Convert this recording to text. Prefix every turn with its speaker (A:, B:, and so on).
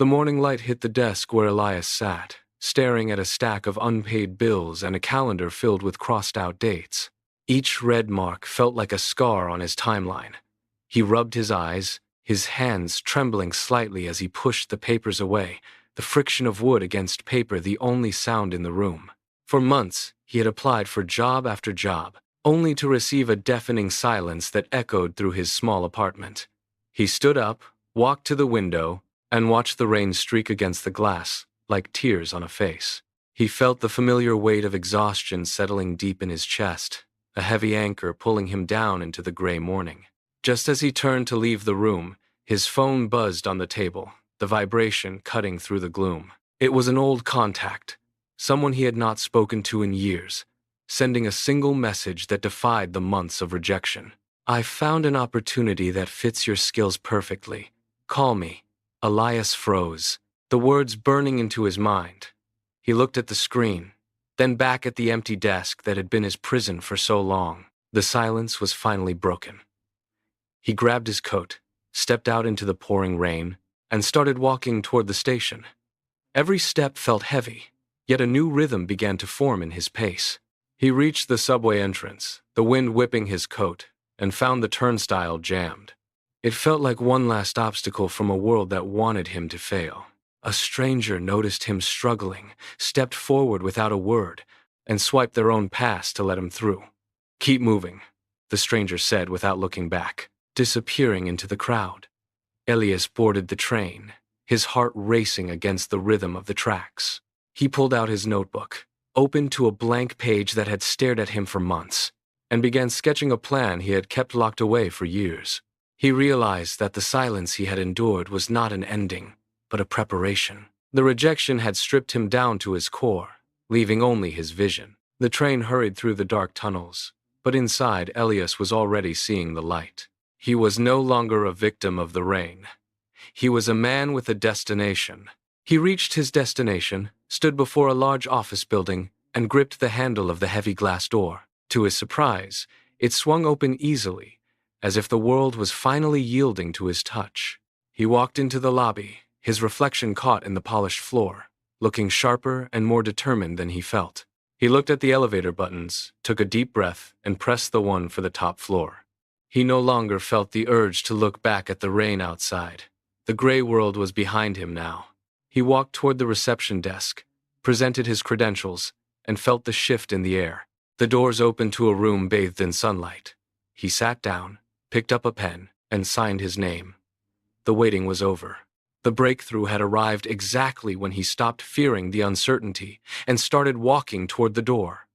A: The morning light hit the desk where Elias sat, staring at a stack of unpaid bills and a calendar filled with crossed-out dates. Each red mark felt like a scar on his timeline. He rubbed his eyes, his hands trembling slightly as he pushed the papers away, the friction of wood against paper the only sound in the room. For months, he had applied for job after job, only to receive a deafening silence that echoed through his small apartment. He stood up, walked to the window, and watched the rain streak against the glass, like tears on a face. He felt the familiar weight of exhaustion settling deep in his chest, a heavy anchor pulling him down into the gray morning. Just as he turned to leave the room, his phone buzzed on the table, the vibration cutting through the gloom. It was an old contact, someone he had not spoken to in years, sending a single message that defied the months of rejection. "I found an opportunity that fits your skills perfectly. Call me." Elias froze, the words burning into his mind. He looked at the screen, then back at the empty desk that had been his prison for so long. The silence was finally broken. He grabbed his coat, stepped out into the pouring rain, and started walking toward the station. Every step felt heavy, yet a new rhythm began to form in his pace. He reached the subway entrance, the wind whipping his coat, and found the turnstile jammed. It felt like one last obstacle from a world that wanted him to fail. A stranger noticed him struggling, stepped forward without a word, and swiped their own pass to let him through. "Keep moving," the stranger said without looking back, disappearing into the crowd. Elias boarded the train, his heart racing against the rhythm of the tracks. He pulled out his notebook, opened to a blank page that had stared at him for months, and began sketching a plan he had kept locked away for years. He realized that the silence he had endured was not an ending, but a preparation. The rejection had stripped him down to his core, leaving only his vision. The train hurried through the dark tunnels, but inside Elias was already seeing the light. He was no longer a victim of the rain. He was a man with a destination. He reached his destination, stood before a large office building, and gripped the handle of the heavy glass door. To his surprise, it swung open easily, as if the world was finally yielding to his touch. He walked into the lobby, his reflection caught in the polished floor, looking sharper and more determined than he felt. He looked at the elevator buttons, took a deep breath, and pressed the one for the top floor. He no longer felt the urge to look back at the rain outside. The gray world was behind him now. He walked toward the reception desk, presented his credentials, and felt the shift in the air. The doors opened to a room bathed in sunlight. He sat down, picked up a pen, and signed his name. The waiting was over. The breakthrough had arrived exactly when he stopped fearing the uncertainty and started walking toward the door.